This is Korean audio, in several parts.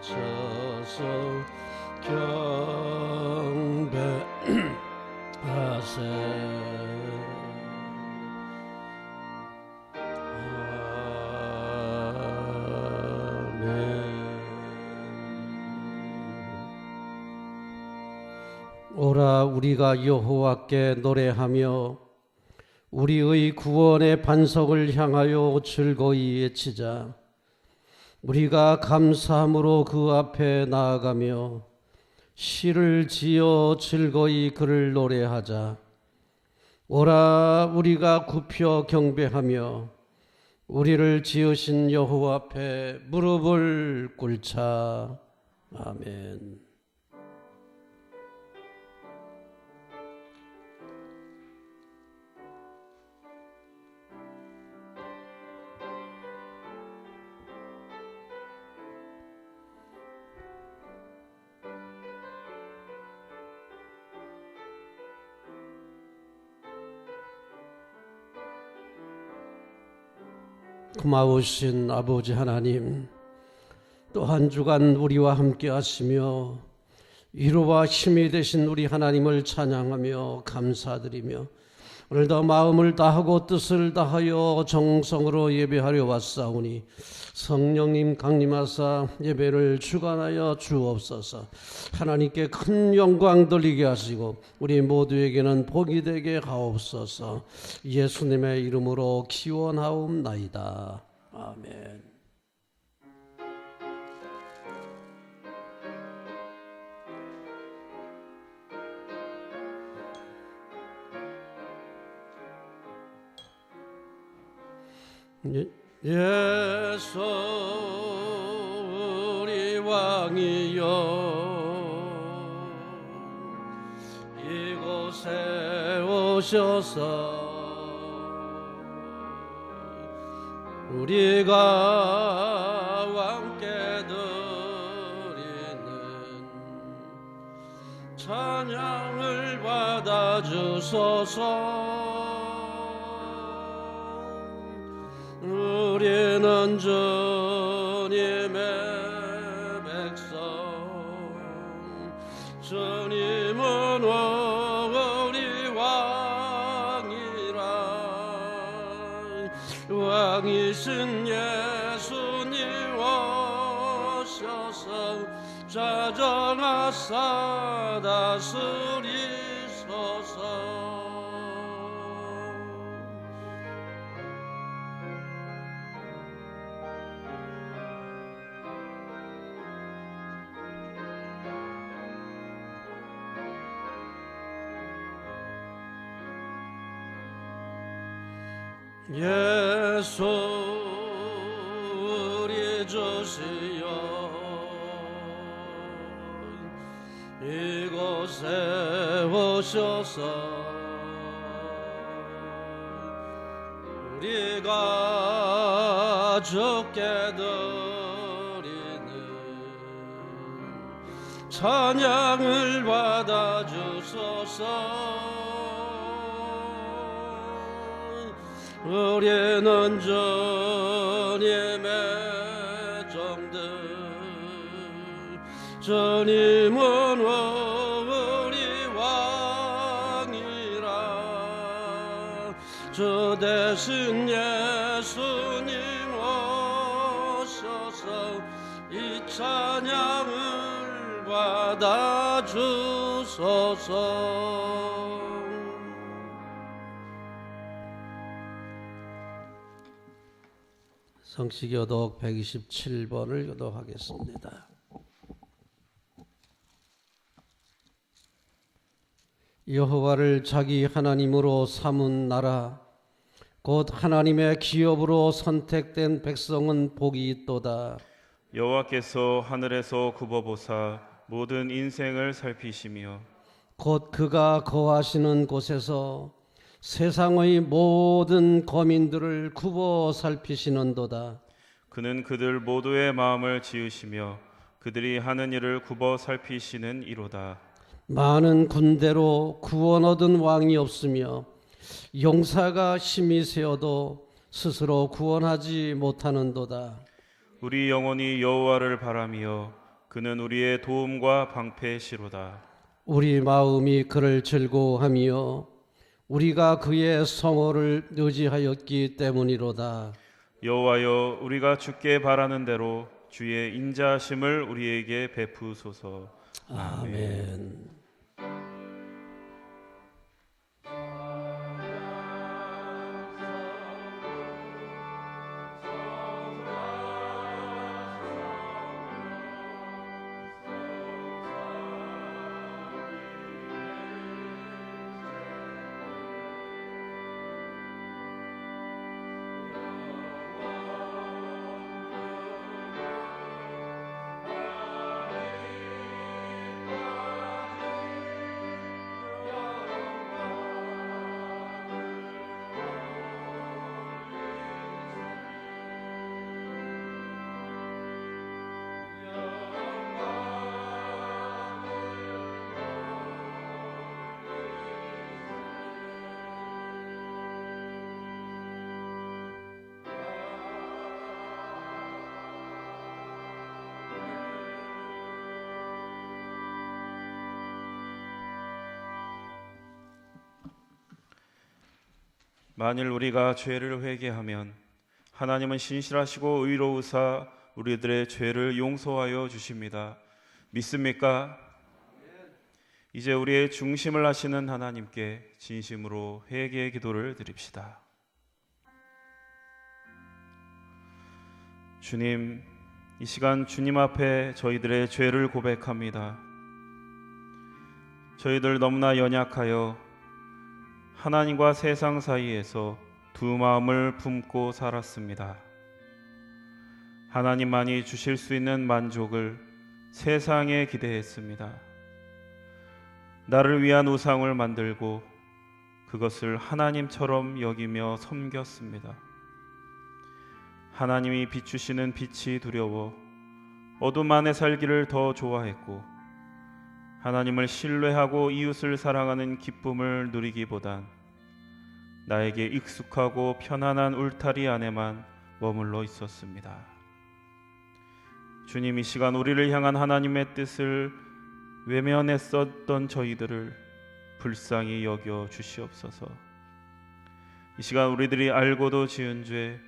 바쳐서 경배하세. 오라 우리가 여호와께 노래하며 우리의 구원의 반석을 향하여 즐거이 외치자. 우리가 감사함으로 그 앞에 나아가며 시를 지어 즐거이 그를 노래하자. 오라 우리가 굽혀 경배하며 우리를 지으신 여호와 앞에 무릎을 꿇자. 아멘. 고마우신 아버지 하나님, 또 한 주간 우리와 함께 하시며 위로와 힘이 되신 우리 하나님을 찬양하며 감사드리며 오늘도 마음을 다하고 뜻을 다하여 정성으로 예배하려 왔사오니 성령님 강림하사 예배를 주관하여 주옵소서. 하나님께 큰 영광 돌리게 하시고 우리 모두에게는 복이 되게 하옵소서. 예수님의 이름으로 기원하옵나이다. 아멘. 예수 우리 왕이여 이곳에 오셔서 우리가 함께 드리는 찬양을 받아주소서. 우리는 주님의 백성, 주님은 우리 왕이라. 왕이신 예수님 오셔서 자정하사 다스리소서. 예수 우리 주시여 이곳에 오셔서 우리가 주께 드리는 찬양을 받아주소서. 우리는 주님의 종들, 주님은 우리 왕이라. 주 대신 예수님 오셔서 이 찬양을 받아주소서. 성시교독 127번을 교독하겠습니다. 여호와를 자기 하나님으로 삼은 나라 곧 하나님의 기업으로 선택된 백성은 복이 있도다. 여호와께서 하늘에서 굽어보사 모든 인생을 살피시며 곧 그가 거하시는 곳에서 세상의 모든 거민들을 굽어 살피시는도다. 그는 그들 모두의 마음을 지으시며 그들이 하는 일을 굽어 살피시는 이로다. 많은 군대로 구원 얻은 왕이 없으며 용사가 힘이 세어도 스스로 구원하지 못하는도다. 우리 영혼이 여호와를 바라며 그는 우리의 도움과 방패시로다. 우리 마음이 그를 즐거워하며 우리가 그의 성호를 의지하였기 때문이로다. 여호와여, 우리가 주께 바라는 대로 주의 인자하심을 우리에게 베푸소서. 아멘. 만일 우리가 죄를 회개하면 하나님은 신실하시고 의로우사 우리들의 죄를 용서하여 주십니다. 믿습니까? 이제 우리의 중심을 하시는 하나님께 진심으로 회개의 기도를 드립시다. 주님, 이 시간 주님 앞에 저희들의 죄를 고백합니다. 저희들 너무나 연약하여 하나님과 세상 사이에서 두 마음을 품고 살았습니다. 하나님만이 주실 수 있는 만족을 세상에 기대했습니다. 나를 위한 우상을 만들고 그것을 하나님처럼 여기며 섬겼습니다. 하나님이 비추시는 빛이 두려워 어둠 안에 살기를 더 좋아했고, 하나님을 신뢰하고 이웃을 사랑하는 기쁨을 누리기보단 나에게 익숙하고 편안한 울타리 안에만 머물러 있었습니다. 주님, 이 시간 우리를 향한 하나님의 뜻을 외면했었던 저희들을 불쌍히 여겨 주시옵소서. 이 시간 우리들이 알고도 지은 죄,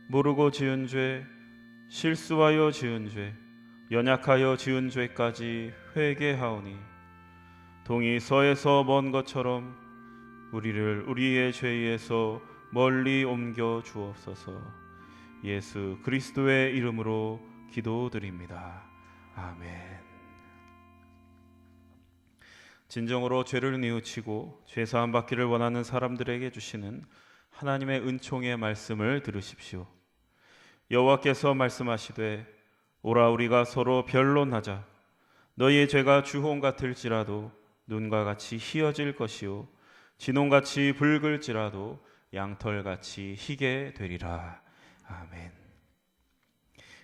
모르고 지은 죄, 실수하여 지은 죄, 연약하여 지은 죄까지 회개하오니 동이 서에서 먼 것처럼 우리를 우리의 죄에서 멀리 옮겨 주옵소서. 예수 그리스도의 이름으로 기도드립니다. 아멘. 진정으로 죄를 뉘우치고 죄사함 받기를 원하는 사람들에게 주시는 하나님의 은총의 말씀을 들으십시오. 여호와께서 말씀하시되 오라, 우리가 서로 변론하자. 너희의 죄가 주홍 같을지라도 눈과 같이 희어질 것이요 진홍같이 붉을지라도 양털같이 희게 되리라. 아멘.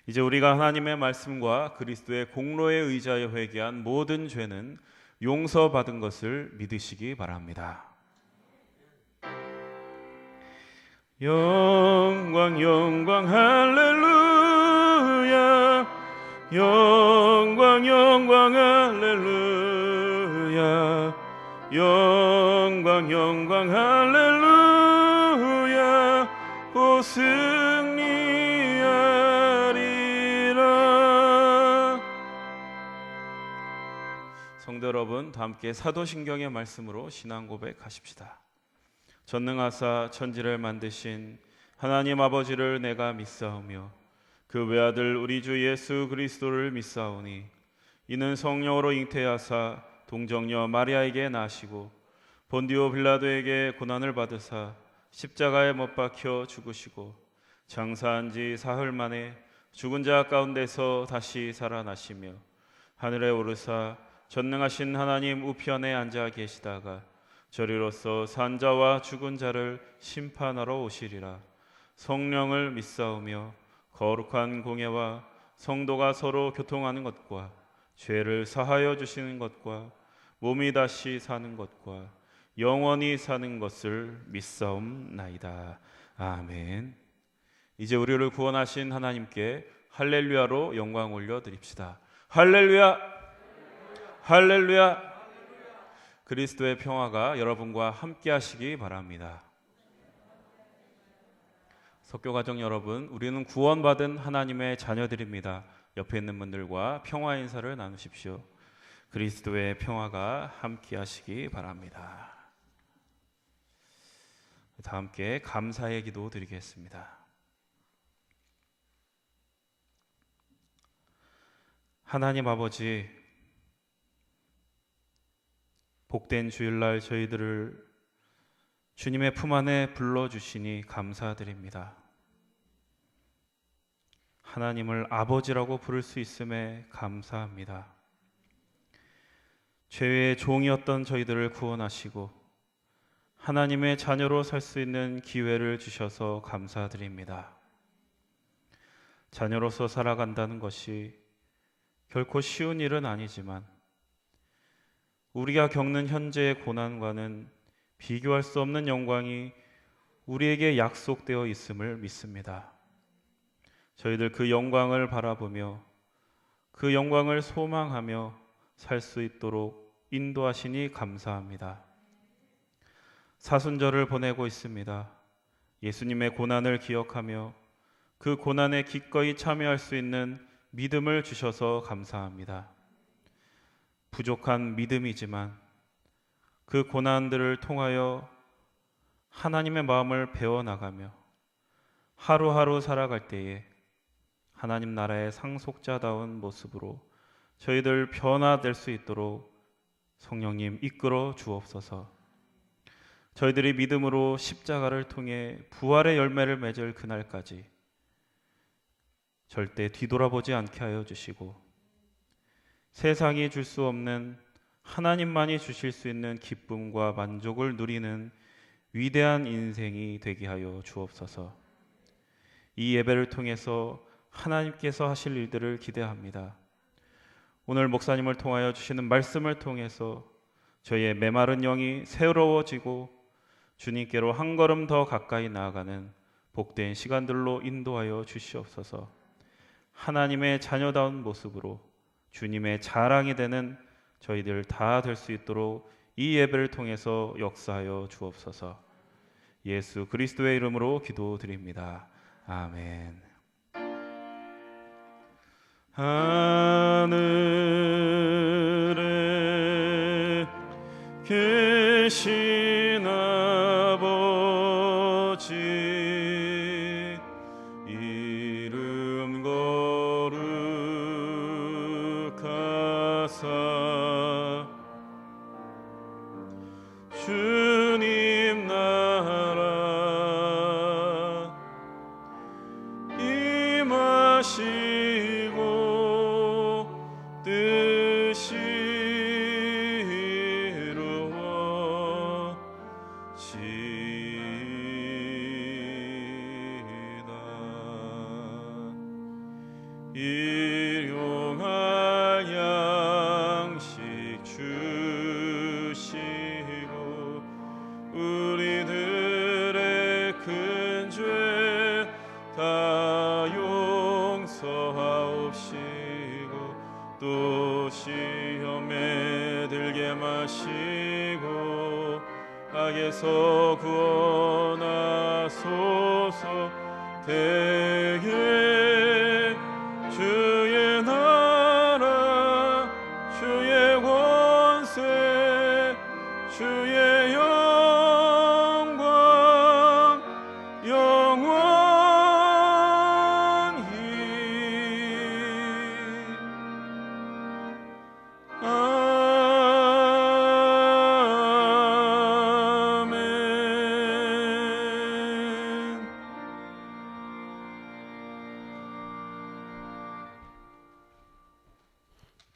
이제 우리가 하나님의 말씀과 그리스도의 공로에 의지하여 회개한 모든 죄는 용서받은 것을 믿으시기 바랍니다. 영광 영광 할렐루야, 영광 영광 할렐루야, 영광 영광 할렐루야, 오 승리하리라. 성도 여러분, 다 함께 사도신경의 말씀으로 신앙 고백하십시다. 전능하사 천지를 만드신 하나님 아버지를 내가 믿사오며 그 외아들 우리 주 예수 그리스도를 믿사오니 이는 성령으로 잉태하사 동정녀 마리아에게 나시고 본디오 빌라도에게 고난을 받으사 십자가에 못 박혀 죽으시고 장사한 지 사흘 만에 죽은 자 가운데서 다시 살아나시며 하늘에 오르사 전능하신 하나님 우편에 앉아 계시다가 저리로서 산자와 죽은 자를 심판하러 오시리라. 성령을 믿사오며 거룩한 공예와 성도가 서로 교통하는 것과 죄를 사하여 주시는 것과 몸이 다시 사는 것과 영원히 사는 것을 믿사옵나이다. 아멘. 이제 우리를 구원하신 하나님께 할렐루야로 영광 올려드립시다. 할렐루야, 할렐루야. 그리스도의 평화가 여러분과 함께 하시기 바랍니다. 석교가족 여러분, 우리는 구원받은 하나님의 자녀들입니다. 옆에 있는 분들과 평화 인사를 나누십시오. 그리스도의 평화가 함께 하시기 바랍니다. 다 함께 감사의 기도 드리겠습니다. 하나님 아버지, 복된 주일날 저희들을 주님의 품 안에 불러주시니 감사드립니다. 하나님을 아버지라고 부를 수 있음에 감사합니다. 죄의 종이었던 저희들을 구원하시고 하나님의 자녀로 살 수 있는 기회를 주셔서 감사드립니다. 자녀로서 살아간다는 것이 결코 쉬운 일은 아니지만 우리가 겪는 현재의 고난과는 비교할 수 없는 영광이 우리에게 약속되어 있음을 믿습니다. 저희들 그 영광을 바라보며 그 영광을 소망하며 살 수 있도록 인도하시니 감사합니다. 사순절을 보내고 있습니다. 예수님의 고난을 기억하며 그 고난에 기꺼이 참여할 수 있는 믿음을 주셔서 감사합니다. 부족한 믿음이지만 그 고난들을 통하여 하나님의 마음을 배워나가며 하루하루 살아갈 때에 하나님 나라의 상속자다운 모습으로 저희들 변화될 수 있도록 성령님 이끌어 주옵소서. 저희들이 믿음으로 십자가를 통해 부활의 열매를 맺을 그날까지 절대 뒤돌아보지 않게 하여 주시고 세상이 줄 수 없는 하나님만이 주실 수 있는 기쁨과 만족을 누리는 위대한 인생이 되게 하여 주옵소서. 이 예배를 통해서 하나님께서 하실 일들을 기대합니다. 오늘 목사님을 통하여 주시는 말씀을 통해서 저희의 메마른 영이 새로워지고 주님께로 한 걸음 더 가까이 나아가는 복된 시간들로 인도하여 주시옵소서. 하나님의 자녀다운 모습으로 주님의 자랑이 되는 저희들 다 될 수 있도록 이 예배를 통해서 역사하여 주옵소서. 예수 그리스도의 이름으로 기도드립니다. 아멘. 하늘에 계신 아버지 이름 거룩하사 주님 나라 임하시고 뜻이 이루어지이다. 일용할 양식 주시고 우리들의 큰 죄 다 용서하옵시고 또 시험에 들게 마시고 악에서 구원하소서. 대개 주의 나라 주의 권세 주의 영광 영원히 아멘.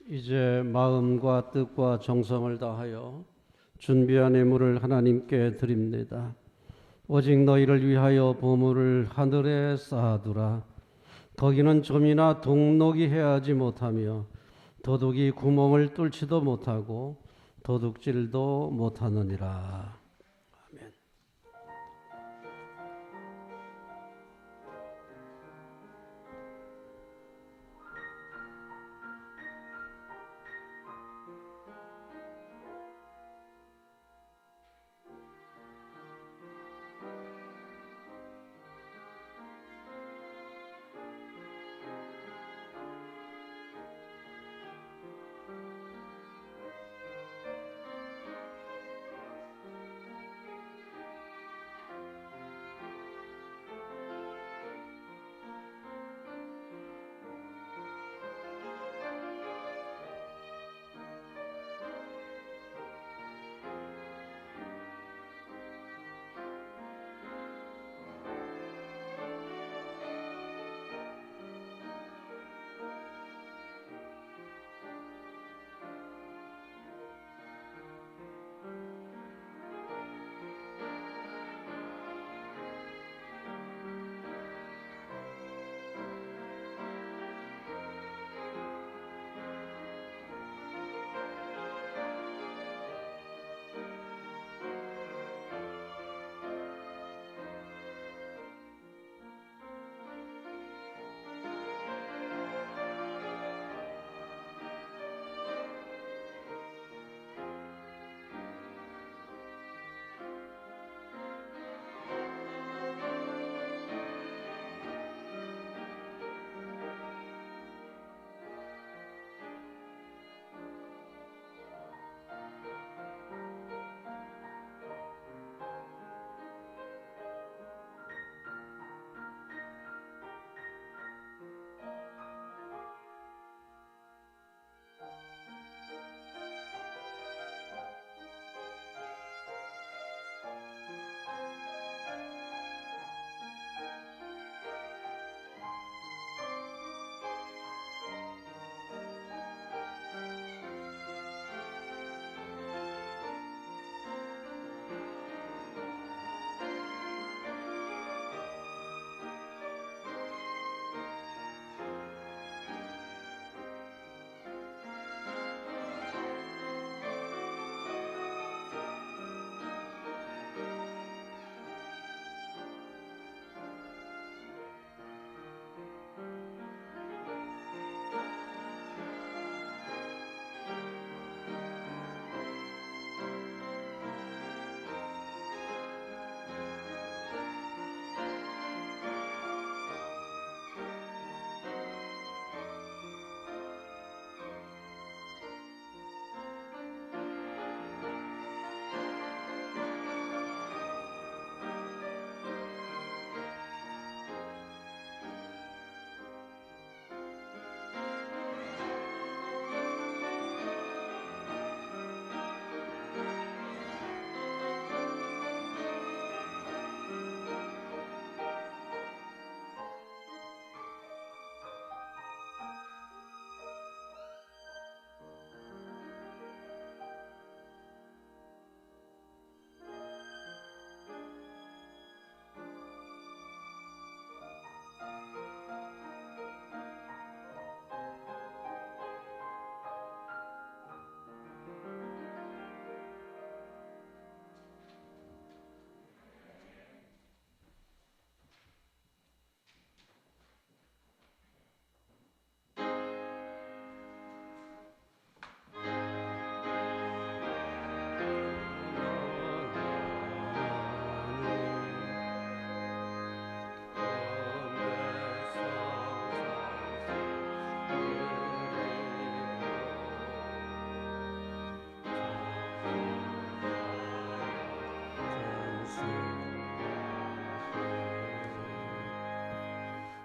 이제 마음과 뜻과 정성을 다하여 준비한 예물을 하나님께 드립니다. 오직 너희를 위하여 보물을 하늘에 쌓아두라. 거기는 좀이나 동록이 해하지 못하며 도둑이 구멍을 뚫지도 못하고 도둑질도 못하느니라. 아멘.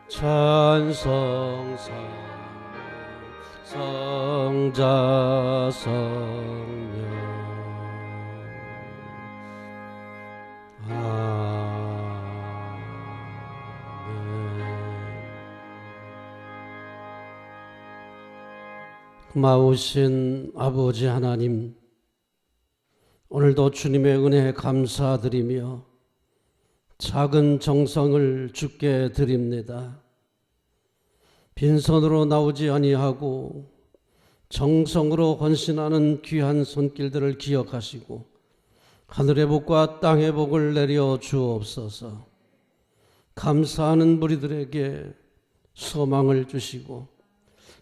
찬송 성자 성령 고마우신 아버지 하나님, 오늘도 주님의 은혜에 감사드리며 작은 정성을 주께 드립니다. 빈손으로 나오지 아니하고 정성으로 헌신하는 귀한 손길들을 기억하시고 하늘의 복과 땅의 복을 내려 주옵소서. 감사하는 무리들에게 소망을 주시고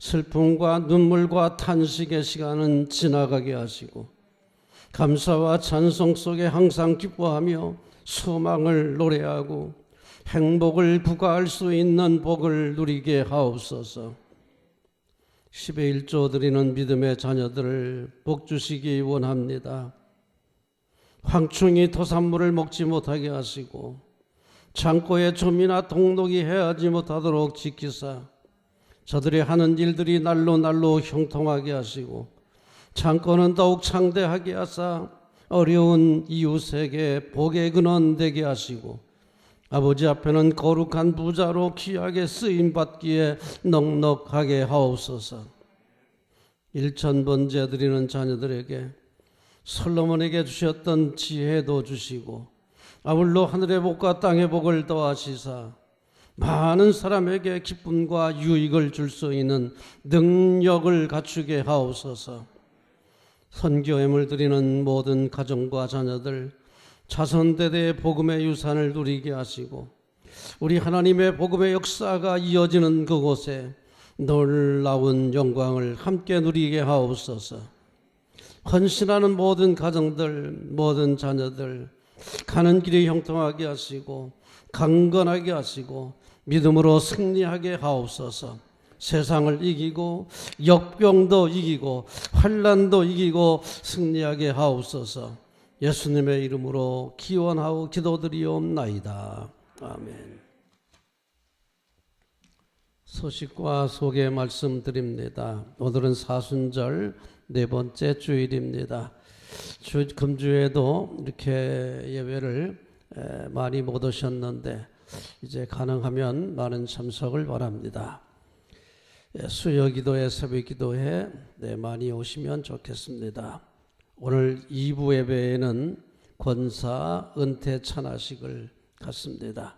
슬픔과 눈물과 탄식의 시간은 지나가게 하시고 감사와 찬송 속에 항상 기뻐하며 소망을 노래하고 행복을 부과할 수 있는 복을 누리게 하옵소서. 10의 1조 드리는 믿음의 자녀들을 복 주시기 원합니다. 황충이 토산물을 먹지 못하게 하시고 창고에 좀이나 동록이 해하지 못하도록 지키사 저들이 하는 일들이 날로 형통하게 하시고 창고는 더욱 창대하게 하사 어려운 이웃에게 복의 근원 되게 하시고 아버지 앞에는 거룩한 부자로 귀하게 쓰임받기에 넉넉하게 하옵소서. 1000번째 드리는 자녀들에게 솔로몬에게 주셨던 지혜도 주시고 아울러 하늘의 복과 땅의 복을 더하시사 많은 사람에게 기쁨과 유익을 줄 수 있는 능력을 갖추게 하옵소서. 선교임을 드리는 모든 가정과 자녀들 자손대대의 복음의 유산을 누리게 하시고 우리 하나님의 복음의 역사가 이어지는 그곳에 놀라운 영광을 함께 누리게 하옵소서. 헌신하는 모든 가정들, 모든 자녀들 가는 길이 형통하게 하시고 강건하게 하시고 믿음으로 승리하게 하옵소서. 세상을 이기고 역병도 이기고 환난도 이기고 승리하게 하옵소서. 예수님의 이름으로 기원하고 기도드리옵나이다. 아멘. 소식과 소개 말씀드립니다. 오늘은 사순절 4번째 주일입니다. 금주에도 이렇게 예배를 많이 못 오셨는데 이제 가능하면 많은 참석을 바랍니다. 수요기도회, 새벽기도회 많이 오시면 좋겠습니다. 오늘 2부 예배에는 권사 은퇴 찬하식을 갖습니다.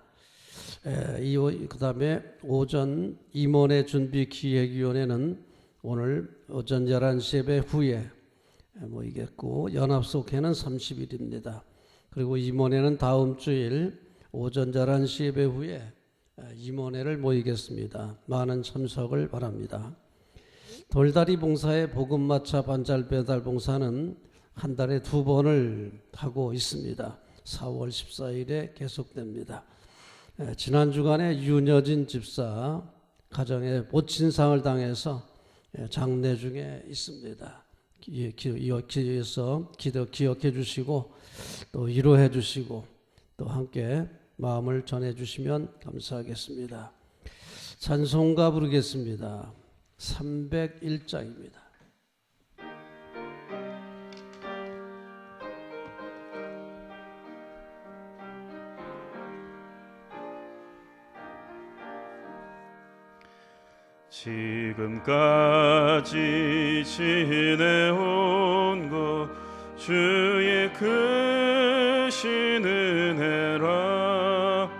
그 다음에 오전 임원회 준비 기획위원회는 오늘 오전 11시 예배 후에 모이겠고 연합속회는 30일입니다. 그리고 임원회는 다음 주일 오전 11시 예배 후에 임원회를 모이겠습니다. 많은 참석을 바랍니다. 돌다리 봉사의 복음마차 반잘 배달 봉사는 한 달에 2번을 하고 있습니다. 4월 14일에 계속됩니다. 지난 주간에 윤여진 집사 가정에 모친상을 당해서 장례 중에 있습니다. 기억해서 기억해 주시고 또 위로해 주시고 또 함께 마음을 전해 주시면 감사하겠습니다. 찬송가 부르겠습니다. 301장입니다. 지금까지 지내온 것 주의 크신 은혜라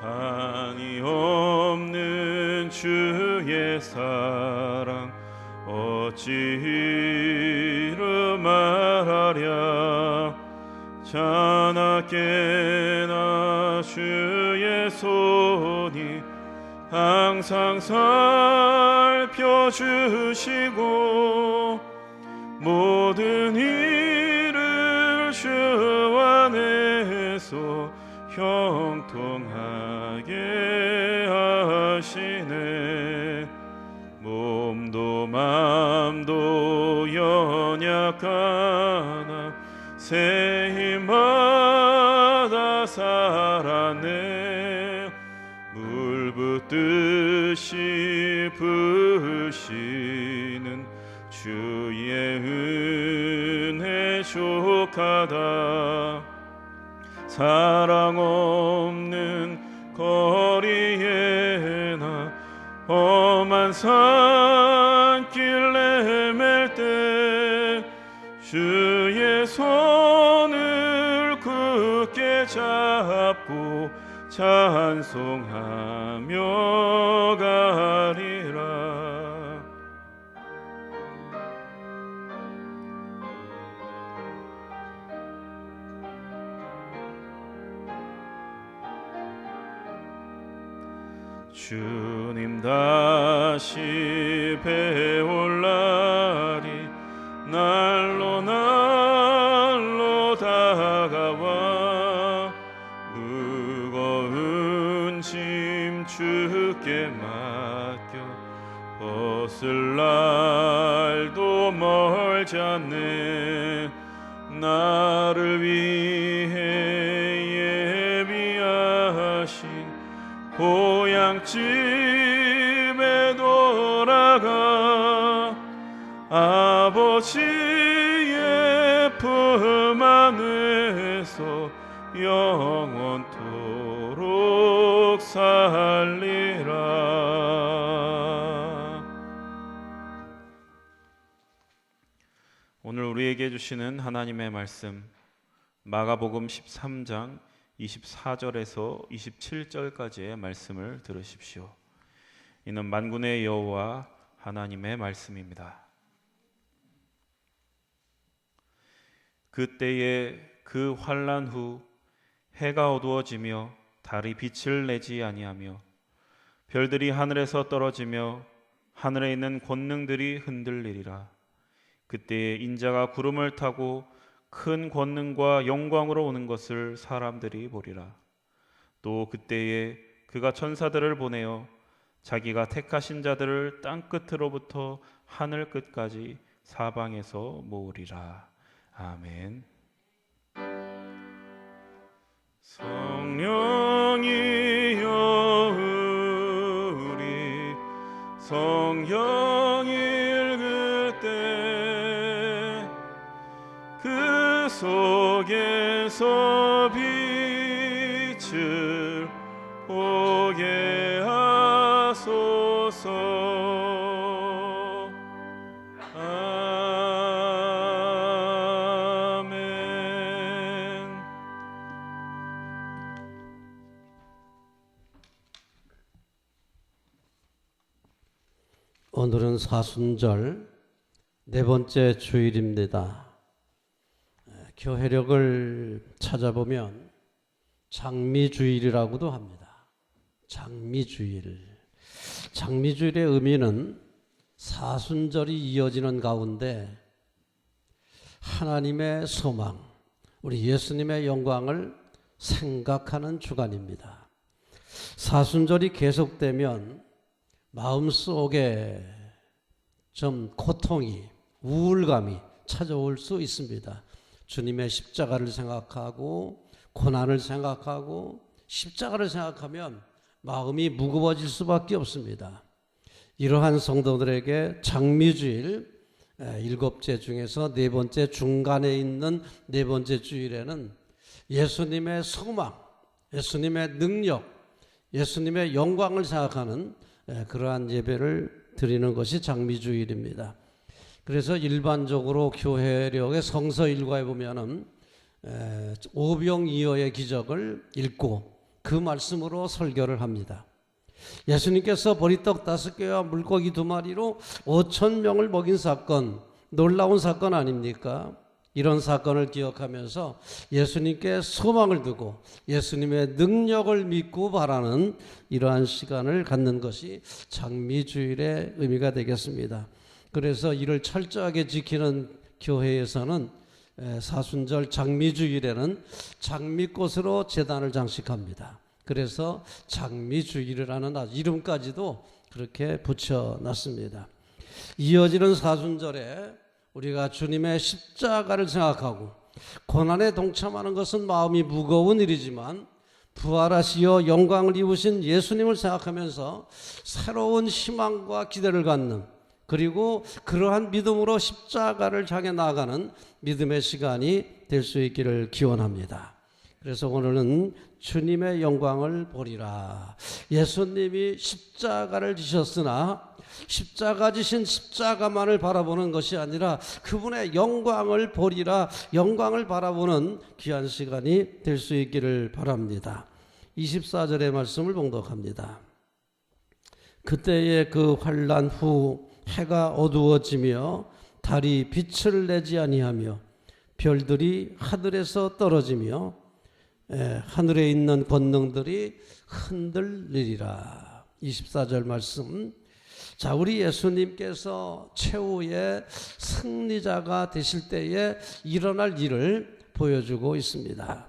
한이 없는 주의 사랑 어찌 이루 말하랴 자나깨나 주의 손이 항상 살펴주시고 모든 일을 주 안에서 형통하게 하시네. 몸도 맘도 연약하나 새 힘마다 살았네. 물부터 뜻이 부으시는 주의 은혜 족하다. 사랑 없는 거리에나 험한 산길 내맬 때 주의 손을 굳게 잡고 찬송하며 가리라. 주님 다시 배올 날이 날로 날로 다가와 무거운 짐 주께 맡겨 벗을 날도 멀지 않네. 나를 위해 예비하신 고향집에 돌아가 아버지의 품 안에서 영원토록 살리라. 오늘 우리에게 주시는 하나님의 말씀, 마가복음 13장 24절에서 27절까지의 말씀을 들으십시오. 이는 만군의 여호와 하나님의 말씀입니다. 그때에 그 환난 후 해가 어두워지며 달이 빛을 내지 아니하며 별들이 하늘에서 떨어지며 하늘에 있는 권능들이 흔들리리라. 그때에 인자가 구름을 타고 큰 권능과 영광으로 오는 것을 사람들이 보리라. 또 그때에 그가 천사들을 보내어 자기가 택하신 자들을 땅 끝으로부터 하늘 끝까지 사방에서 모으리라. 아멘. 성령이여 우리 성경 읽을 때 그 속에서 빛을 보게 하소서. 아멘. 오늘은 사순절 네 번째 주일입니다. 교회력을 찾아보면 장미주일이라고도 합니다. 장미주일. 장미주일의 의미는 사순절이 이어지는 가운데 하나님의 소망, 우리 예수님의 영광을 생각하는 주간입니다. 사순절이 계속되면 마음속에 좀 고통이, 우울감이 찾아올 수 있습니다. 주님의 십자가를 생각하고 고난을 생각하고 십자가를 생각하면 마음이 무거워질 수밖에 없습니다. 이러한 성도들에게 장미주일 일곱째 중에서 네 번째 중간에 있는 네 번째 주일에는 예수님의 소망, 예수님의 능력, 예수님의 영광을 생각하는 그러한 예배를 드리는 것이 장미주일입니다. 그래서 일반적으로 교회력의 성서 일과에 보면은 오병이어의 기적을 읽고 그 말씀으로 설교를 합니다. 예수님께서 보리떡 5개와 물고기 2마리로 5,000명을 먹인 사건, 놀라운 사건 아닙니까? 이런 사건을 기억하면서 예수님께 소망을 두고 예수님의 능력을 믿고 바라는 이러한 시간을 갖는 것이 장미주일의 의미가 되겠습니다. 그래서 이를 철저하게 지키는 교회에서는 사순절 장미주일에는 장미꽃으로 제단을 장식합니다. 그래서 장미주일이라는 이름까지도 그렇게 붙여놨습니다. 이어지는 사순절에 우리가 주님의 십자가를 생각하고 고난에 동참하는 것은 마음이 무거운 일이지만 부활하시어 영광을 입으신 예수님을 생각하면서 새로운 희망과 기대를 갖는, 그리고 그러한 믿음으로 십자가를 향해 나아가는 믿음의 시간이 될 수 있기를 기원합니다. 그래서 오늘은 주님의 영광을 보리라. 예수님이 십자가를 지셨으나 십자가 지신 십자가만을 바라보는 것이 아니라 그분의 영광을 보리라, 영광을 바라보는 귀한 시간이 될 수 있기를 바랍니다. 24절의 말씀을 봉독합니다. 그때의 그 환난 후 해가 어두워지며 달이 빛을 내지 아니하며 별들이 하늘에서 떨어지며 하늘에 있는 권능들이 흔들리리라. 24절 말씀. 자, 우리 예수님께서 최후의 승리자가 되실 때에 일어날 일을 보여주고 있습니다.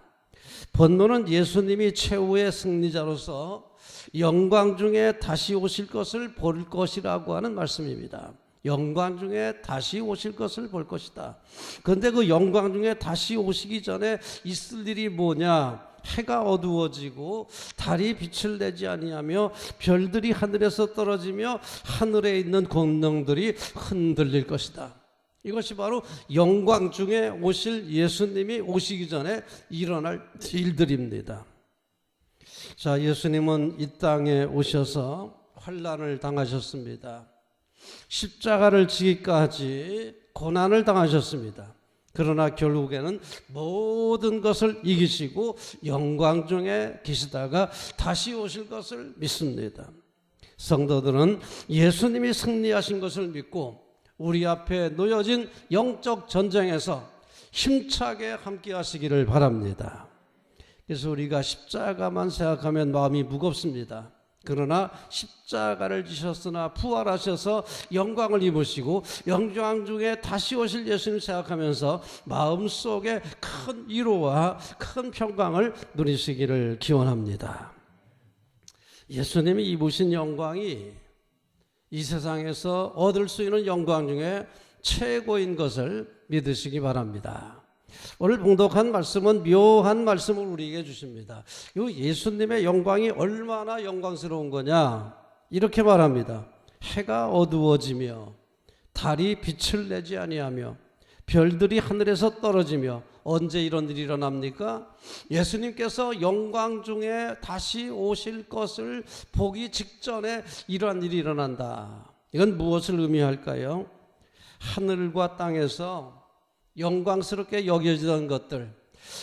본문은 예수님이 최후의 승리자로서 영광 중에 다시 오실 것을 볼 것이라고 하는 말씀입니다. 영광 중에 다시 오실 것을 볼 것이다. 그런데 그 영광 중에 다시 오시기 전에 있을 일이 뭐냐? 해가 어두워지고 달이 빛을 내지 아니하며 별들이 하늘에서 떨어지며 하늘에 있는 권능들이 흔들릴 것이다. 이것이 바로 영광 중에 오실 예수님이 오시기 전에 일어날 일들입니다. 자, 예수님은 이 땅에 오셔서 환난을 당하셨습니다. 십자가를 지기까지 고난을 당하셨습니다. 그러나 결국에는 모든 것을 이기시고 영광 중에 계시다가 다시 오실 것을 믿습니다. 성도들은 예수님이 승리하신 것을 믿고 우리 앞에 놓여진 영적 전쟁에서 힘차게 함께 하시기를 바랍니다. 그래서 우리가 십자가만 생각하면 마음이 무겁습니다. 그러나 십자가를 지셨으나 부활하셔서 영광을 입으시고 영광 중에 다시 오실 예수님 생각하면서 마음속에 큰 위로와 큰 평강을 누리시기를 기원합니다. 예수님이 입으신 영광이 이 세상에서 얻을 수 있는 영광 중에 최고인 것을 믿으시기 바랍니다. 오늘 봉독한 말씀은 묘한 말씀을 우리에게 주십니다. 이 예수님의 영광이 얼마나 영광스러운 거냐, 이렇게 말합니다. 해가 어두워지며 달이 빛을 내지 아니하며 별들이 하늘에서 떨어지며. 언제 이런 일이 일어납니까? 예수님께서 영광 중에 다시 오실 것을 보기 직전에 이러한 일이 일어난다. 이건 무엇을 의미할까요? 하늘과 땅에서 영광스럽게 여겨지던 것들,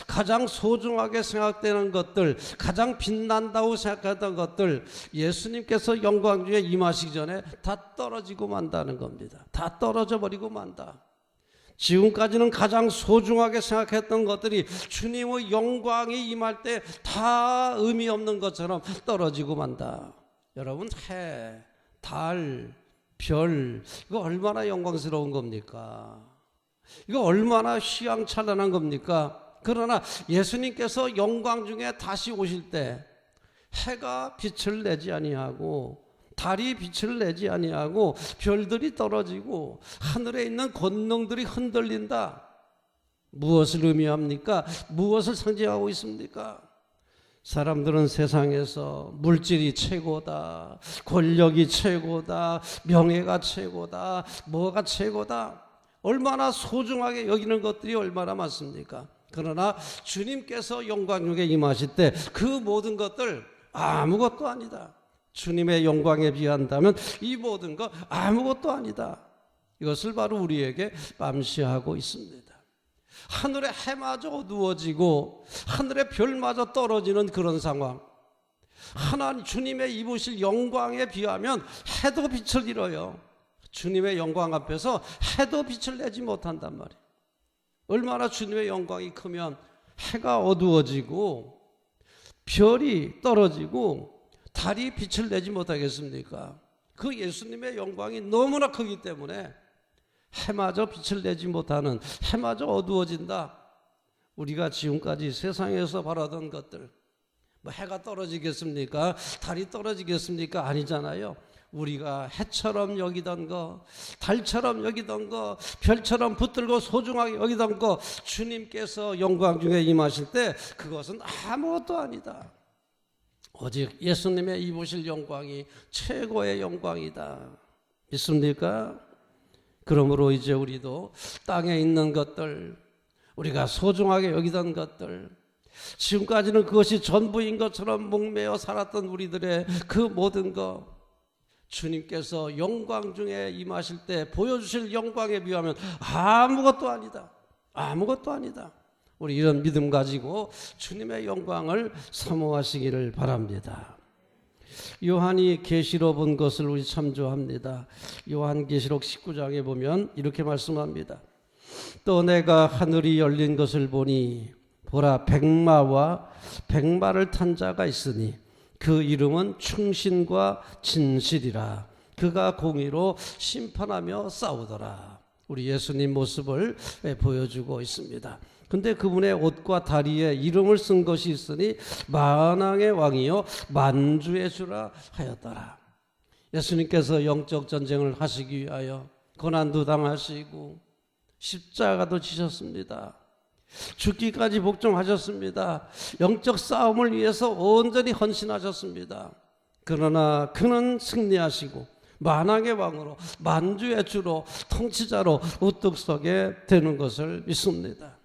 가장 소중하게 생각되는 것들, 가장 빛난다고 생각하던 것들, 예수님께서 영광 중에 임하시기 전에 다 떨어지고 만다는 겁니다. 다 떨어져 버리고 만다. 지금까지는 가장 소중하게 생각했던 것들이 주님의 영광이 임할 때 다 의미 없는 것처럼 떨어지고 만다. 여러분, 해, 달, 별, 이거 얼마나 영광스러운 겁니까? 이거 얼마나 휘황찬란한 겁니까? 그러나 예수님께서 영광 중에 다시 오실 때 해가 빛을 내지 아니하고 달이 빛을 내지 아니하고 별들이 떨어지고 하늘에 있는 권능들이 흔들린다. 무엇을 의미합니까? 무엇을 상징하고 있습니까? 사람들은 세상에서 물질이 최고다, 권력이 최고다, 명예가 최고다, 뭐가 최고다, 얼마나 소중하게 여기는 것들이 얼마나 많습니까? 그러나 주님께서 영광 중에 임하실 때 그 모든 것들 아무것도 아니다. 주님의 영광에 비한다면 이 모든 것 아무것도 아니다. 이것을 바로 우리에게 암시하고 있습니다. 하늘의 해마저 어두워지고 하늘의 별마저 떨어지는 그런 상황, 하나님 주님의 입으실 영광에 비하면 해도 빛을 잃어요. 주님의 영광 앞에서 해도 빛을 내지 못한단 말이에요. 얼마나 주님의 영광이 크면 해가 어두워지고 별이 떨어지고 달이 빛을 내지 못하겠습니까? 그 예수님의 영광이 너무나 크기 때문에 해마저 빛을 내지 못하는, 해마저 어두워진다. 우리가 지금까지 세상에서 바라던 것들, 뭐 해가 떨어지겠습니까? 달이 떨어지겠습니까? 아니잖아요. 우리가 해처럼 여기던 거, 달처럼 여기던 거, 별처럼 붙들고 소중하게 여기던 거, 주님께서 영광 중에 임하실 때 그것은 아무것도 아니다. 오직 예수님의 입으실 영광이 최고의 영광이다. 믿습니까? 그러므로 이제 우리도 땅에 있는 것들, 우리가 소중하게 여기던 것들, 지금까지는 그것이 전부인 것처럼 목매어 살았던 우리들의 그 모든 것, 주님께서 영광 중에 임하실 때 보여주실 영광에 비하면 아무것도 아니다. 아무것도 아니다. 우리 이런 믿음 가지고 주님의 영광을 사모하시기를 바랍니다. 요한이 계시로 본 것을 우리 참조합니다. 요한계시록 19장에 보면 이렇게 말씀합니다. 또 내가 하늘이 열린 것을 보니 보라 백마와 백마를 탄 자가 있으니 그 이름은 충신과 진실이라. 그가 공의로 심판하며 싸우더라. 우리 예수님 모습을 보여주고 있습니다. 근데 그분의 옷과 다리에 이름을 쓴 것이 있으니 만왕의 왕이요 만주의 주라 하였더라. 예수님께서 영적 전쟁을 하시기 위하여 고난도 당하시고 십자가도 지셨습니다. 죽기까지 복종하셨습니다. 영적 싸움을 위해서 온전히 헌신하셨습니다. 그러나 그는 승리하시고 만왕의 왕으로 만주의 주로 통치자로 우뚝 서게 되는 것을 믿습니다.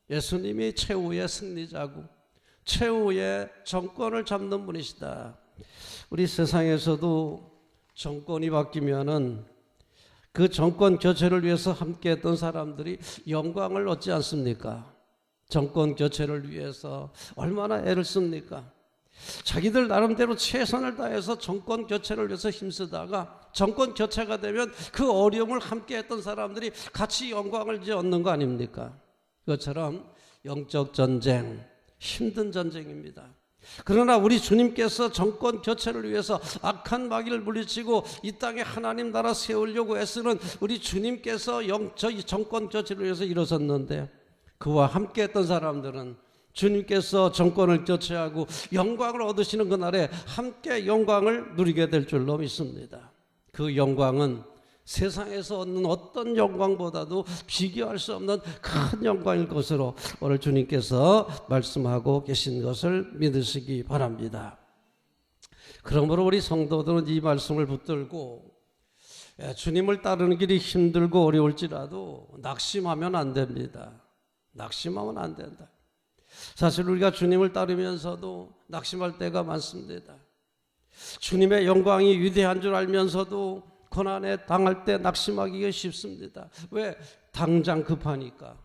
예수님이 최후의 승리자고 최후의 정권을 잡는 분이시다. 우리 세상에서도 정권이 바뀌면은 그 정권 교체를 위해서 함께했던 사람들이 영광을 얻지 않습니까? 정권 교체를 위해서 얼마나 애를 씁니까? 자기들 나름대로 최선을 다해서 정권 교체를 위해서 힘쓰다가 정권 교체가 되면 그 어려움을 함께했던 사람들이 같이 영광을 이제 얻는 거 아닙니까? 그것처럼 영적 전쟁, 힘든 전쟁입니다. 그러나 우리 주님께서 정권 교체를 위해서 악한 마귀를 물리치고 이 땅에 하나님 나라 세우려고 애쓰는 우리 주님께서 저희 정권 교체를 위해서 일어섰는데 그와 함께했던 사람들은 주님께서 정권을 교체하고 영광을 얻으시는 그날에 함께 영광을 누리게 될 줄로 믿습니다. 그 영광은 세상에서 얻는 어떤 영광보다도 비교할 수 없는 큰 영광일 것으로 오늘 주님께서 말씀하고 계신 것을 믿으시기 바랍니다. 그러므로 우리 성도들은 이 말씀을 붙들고 주님을 따르는 길이 힘들고 어려울지라도 낙심하면 안 됩니다. 낙심하면 안 된다. 사실 우리가 주님을 따르면서도 낙심할 때가 많습니다. 주님의 영광이 위대한 줄 알면서도 고난에 당할 때 낙심하기가 쉽습니다. 왜? 당장 급하니까.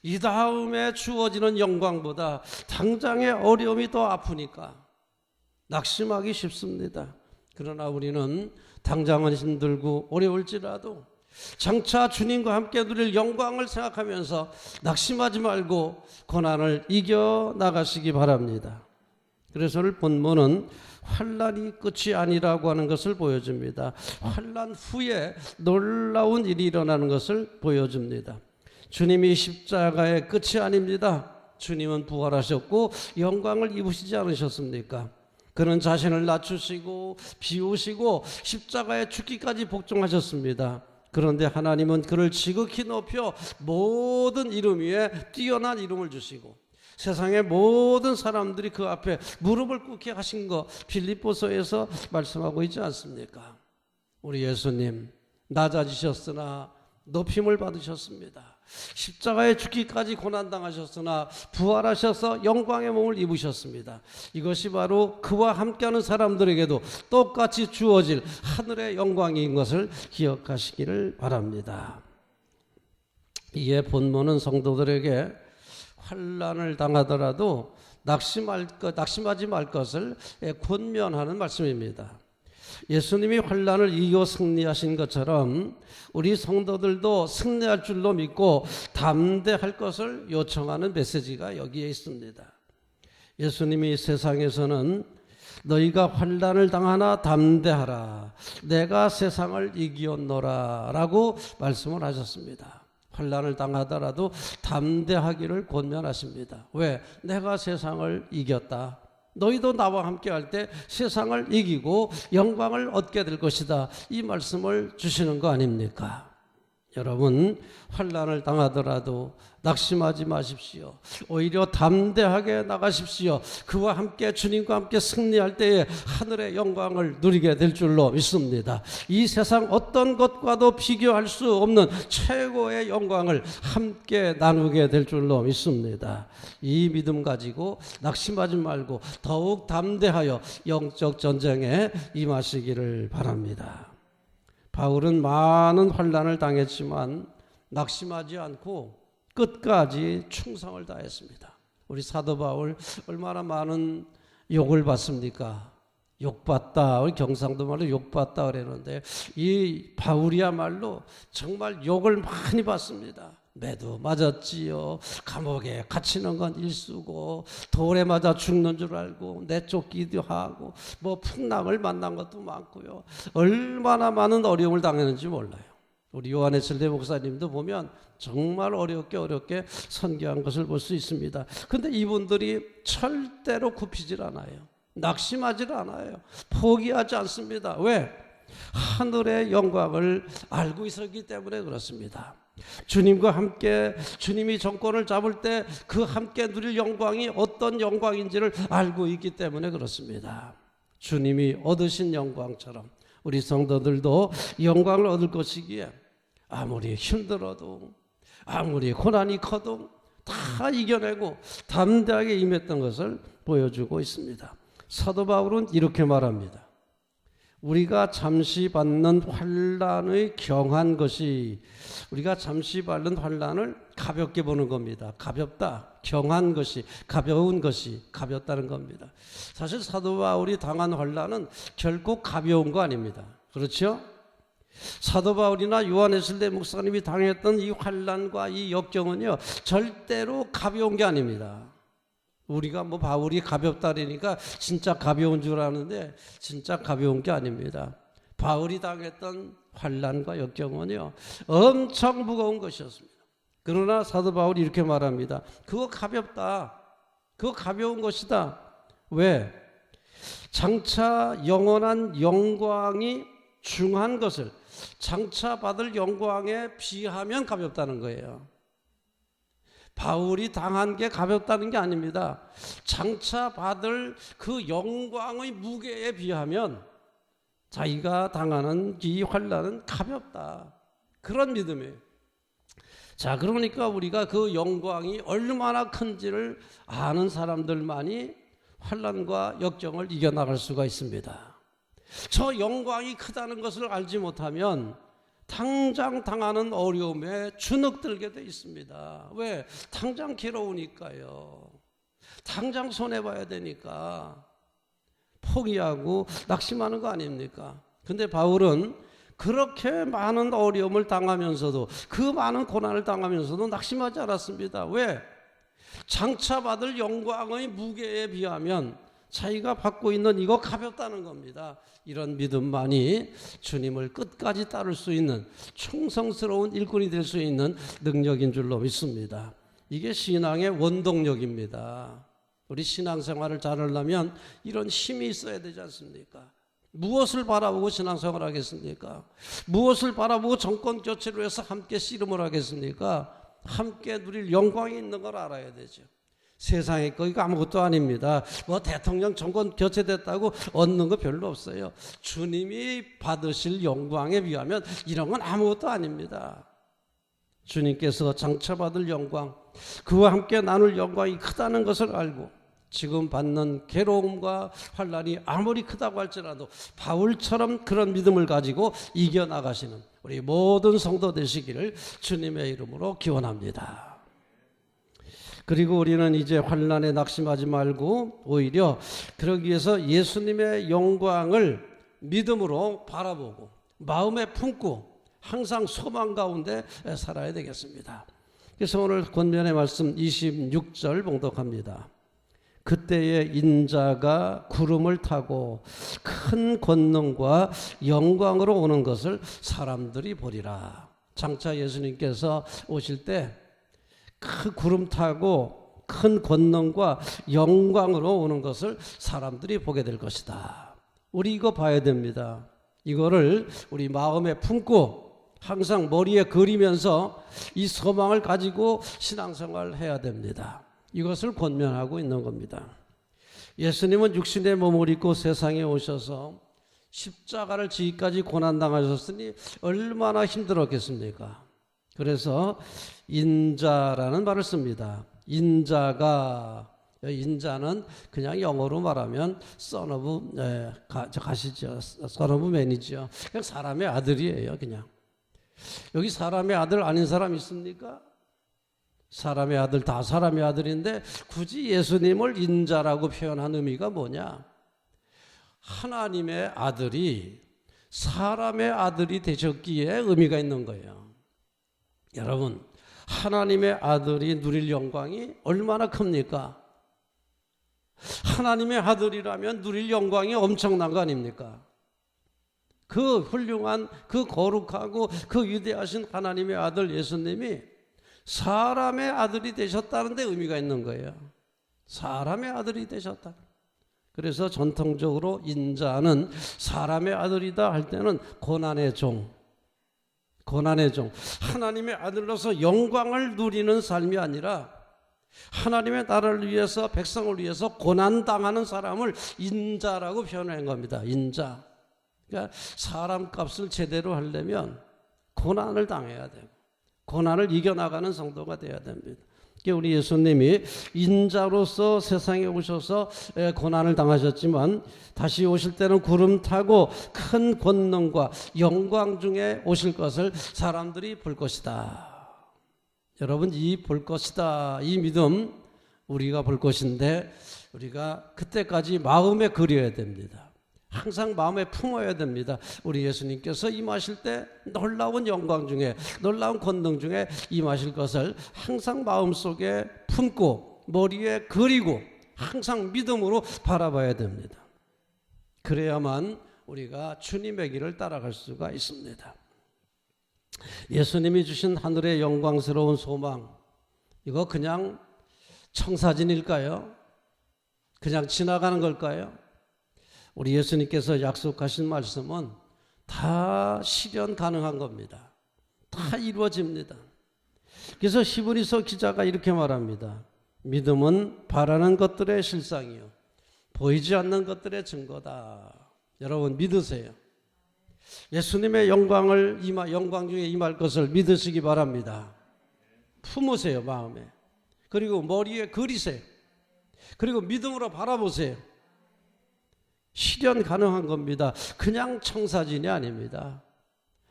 이 다음에 주어지는 영광보다 당장의 어려움이 더 아프니까 낙심하기 쉽습니다. 그러나 우리는 당장은 힘들고 어려울지라도 장차 주님과 함께 누릴 영광을 생각하면서 낙심하지 말고 고난을 이겨 나가시기 바랍니다. 그래서 오늘 본문은 환난이 끝이 아니라고 하는 것을 보여줍니다. 환난 후에 놀라운 일이 일어나는 것을 보여줍니다. 주님이 십자가의 끝이 아닙니다. 주님은 부활하셨고 영광을 입으시지 않으셨습니까? 그는 자신을 낮추시고 비우시고 십자가에 죽기까지 복종하셨습니다. 그런데 하나님은 그를 지극히 높여 모든 이름 위에 뛰어난 이름을 주시고 세상의 모든 사람들이 그 앞에 무릎을 꿇게 하신 거 빌립보서에서 말씀하고 있지 않습니까? 우리 예수님 낮아지셨으나 높임을 받으셨습니다. 십자가에 죽기까지 고난당하셨으나 부활하셔서 영광의 몸을 입으셨습니다. 이것이 바로 그와 함께하는 사람들에게도 똑같이 주어질 하늘의 영광인 것을 기억하시기를 바랍니다. 이에 본문은 성도들에게 환난을 당하더라도 낙심하지 말 것을 권면하는 말씀입니다. 예수님이 환난을 이겨 승리하신 것처럼 우리 성도들도 승리할 줄로 믿고 담대할 것을 요청하는 메시지가 여기에 있습니다. 예수님이 세상에서는 너희가 환난을 당하나 담대하라 내가 세상을 이기었노라 라고 말씀을 하셨습니다. 환난을 당하더라도 담대하기를 권면하십니다. 왜? 내가 세상을 이겼다. 너희도 나와 함께 할 때 세상을 이기고 영광을 얻게 될 것이다. 이 말씀을 주시는 거 아닙니까? 여러분, 환난을 당하더라도 낙심하지 마십시오. 오히려 담대하게 나가십시오. 그와 함께 주님과 함께 승리할 때에 하늘의 영광을 누리게 될 줄로 믿습니다. 이 세상 어떤 것과도 비교할 수 없는 최고의 영광을 함께 나누게 될 줄로 믿습니다. 이 믿음 가지고 낙심하지 말고 더욱 담대하여 영적 전쟁에 임하시기를 바랍니다. 바울은 많은 환난을 당했지만 낙심하지 않고 끝까지 충성을 다했습니다. 우리 사도 바울 얼마나 많은 욕을 받습니까? 욕받다. 우리 경상도 말로 욕받다 그러는데 이 바울이야말로 정말 욕을 많이 받습니다. 매도 맞았지요. 감옥에 갇히는 건 일수고 돌에 맞아 죽는 줄 알고 내쫓기도 하고 뭐 풍랑을 만난 것도 많고요. 얼마나 많은 어려움을 당했는지 몰라요. 우리 요한에슬대 목사님도 보면 정말 어렵게 선교한 것을 볼 수 있습니다. 근데 이분들이 절대로 굽히질 않아요. 낙심하질 않아요. 포기하지 않습니다. 왜? 하늘의 영광을 알고 있었기 때문에 그렇습니다. 주님과 함께 주님이 정권을 잡을 때 그 함께 누릴 영광이 어떤 영광인지를 알고 있기 때문에 그렇습니다. 주님이 얻으신 영광처럼 우리 성도들도 영광을 얻을 것이기에 아무리 힘들어도 아무리 고난이 커도 다 이겨내고 담대하게 임했던 것을 보여주고 있습니다. 사도 바울은 이렇게 말합니다. 우리가 잠시 받는 환난의 경한 것이 우리가 잠시 받는 환난을 가볍게 보는 겁니다. 가볍다. 경한 것이 가벼운 것이 가볍다는 겁니다. 사실 사도 바울이 당한 환난은 결코 가벼운 거 아닙니다. 그렇죠? 사도 바울이나 요한에슬대 목사님이 당했던 이 환난과 이 역경은요 절대로 가벼운 게 아닙니다. 우리가 뭐 바울이 가볍다니까 진짜 가벼운 줄 아는데 진짜 가벼운 게 아닙니다. 바울이 당했던 환난과 역경은요 엄청 무거운 것이었습니다. 그러나 사도 바울이 이렇게 말합니다. 그거 가볍다. 그거 가벼운 것이다. 왜? 장차 영원한 영광이 중한 것을 장차 받을 영광에 비하면 가볍다는 거예요. 바울이 당한 게 가볍다는 게 아닙니다. 장차 받을 그 영광의 무게에 비하면 자기가 당하는 이 환난은 가볍다. 그런 믿음이에요. 자, 그러니까 우리가 그 영광이 얼마나 큰지를 아는 사람들만이 환난과 역경을 이겨나갈 수가 있습니다. 저 영광이 크다는 것을 알지 못하면 당장 당하는 어려움에 주눅들게 돼 있습니다. 왜? 당장 괴로우니까요. 당장 손해봐야 되니까 포기하고 낙심하는 거 아닙니까? 근데 바울은 그렇게 많은 어려움을 당하면서도 그 많은 고난을 당하면서도 낙심하지 않았습니다. 왜? 장차 받을 영광의 무게에 비하면 자기가 받고 있는 이거 가볍다는 겁니다. 이런 믿음만이 주님을 끝까지 따를 수 있는 충성스러운 일꾼이 될 수 있는 능력인 줄로 믿습니다. 이게 신앙의 원동력입니다. 우리 신앙생활을 잘하려면 이런 힘이 있어야 되지 않습니까? 무엇을 바라보고 신앙생활을 하겠습니까? 무엇을 바라보고 정권 교체를 해서 함께 씨름을 하겠습니까? 함께 누릴 영광이 있는 걸 알아야 되죠. 세상에 거 이거 아무것도 아닙니다. 뭐 대통령 정권 교체됐다고 얻는 거 별로 없어요. 주님이 받으실 영광에 비하면 이런 건 아무것도 아닙니다. 주님께서 장차 받을 영광, 그와 함께 나눌 영광이 크다는 것을 알고 지금 받는 괴로움과 환난이 아무리 크다고 할지라도 바울처럼 그런 믿음을 가지고 이겨나가시는 우리 모든 성도 되시기를 주님의 이름으로 기원합니다. 그리고 우리는 이제 환난에 낙심하지 말고 오히려 그러기 위해서 예수님의 영광을 믿음으로 바라보고 마음에 품고 항상 소망 가운데 살아야 되겠습니다. 그래서 오늘 권면의 말씀 26절 봉독합니다. 그때에 인자가 구름을 타고 큰 권능과 영광으로 오는 것을 사람들이 보리라. 장차 예수님께서 오실 때 그 구름 타고 큰 권능과 영광으로 오는 것을 사람들이 보게 될 것이다. 우리 이거 봐야 됩니다. 이거를 우리 마음에 품고 항상 머리에 그리면서 이 소망을 가지고 신앙생활을 해야 됩니다. 이것을 권면하고 있는 겁니다. 예수님은 육신의 몸을 입고 세상에 오셔서 십자가를 지기까지 고난당하셨으니 얼마나 힘들었겠습니까? 그래서 인자라는 말을 씁니다. 인자는 그냥 영어로 말하면 son of, 가시죠. son of man이죠. 그냥 사람의 아들이에요. 그냥. 여기 사람의 아들 아닌 사람 있습니까? 사람의 아들, 다 사람의 아들인데 굳이 예수님을 인자라고 표현한 의미가 뭐냐? 하나님의 아들이 사람의 아들이 되셨기에 의미가 있는 거예요. 여러분, 하나님의 아들이 누릴 영광이 얼마나 큽니까? 하나님의 아들이라면 누릴 영광이 엄청난 거 아닙니까? 그 훌륭한, 그 거룩하고 그 위대하신 하나님의 아들 예수님이 사람의 아들이 되셨다는 데 의미가 있는 거예요. 사람의 아들이 되셨다. 그래서 전통적으로 인자는 사람의 아들이다 할 때는 고난의 종, 하나님의 아들로서 영광을 누리는 삶이 아니라 하나님의 나라를 위해서, 백성을 위해서 고난당하는 사람을 인자라고 표현한 겁니다. 인자. 그러니까 사람 값을 제대로 하려면 고난을 당해야 되고 고난을 이겨나가는 성도가 돼야 됩니다. 우리 예수님이 인자로서 세상에 오셔서 고난을 당하셨지만 다시 오실 때는 구름 타고 큰 권능과 영광 중에 오실 것을 사람들이 볼 것이다. 여러분, 이 볼 것이다, 이 믿음 우리가 볼 것인데 우리가 그때까지 마음에 그려야 됩니다. 항상 마음에 품어야 됩니다. 우리 예수님께서 임하실 때 놀라운 영광 중에, 놀라운 권능 중에 임하실 것을 항상 마음속에 품고 머리에 그리고 항상 믿음으로 바라봐야 됩니다. 그래야만 우리가 주님의 길을 따라갈 수가 있습니다. 예수님이 주신 하늘의 영광스러운 소망, 이거 그냥 청사진일까요? 그냥 지나가는 걸까요? 우리 예수님께서 약속하신 말씀은 다 실현 가능한 겁니다. 다 이루어집니다. 그래서 히브리서 기자가 이렇게 말합니다. 믿음은 바라는 것들의 실상이요 보이지 않는 것들의 증거다. 여러분, 믿으세요. 예수님의 영광 중에 임할 것을 믿으시기 바랍니다. 품으세요, 마음에. 그리고 머리에 그리세요. 그리고 믿음으로 바라보세요. 실현 가능한 겁니다. 그냥 청사진이 아닙니다.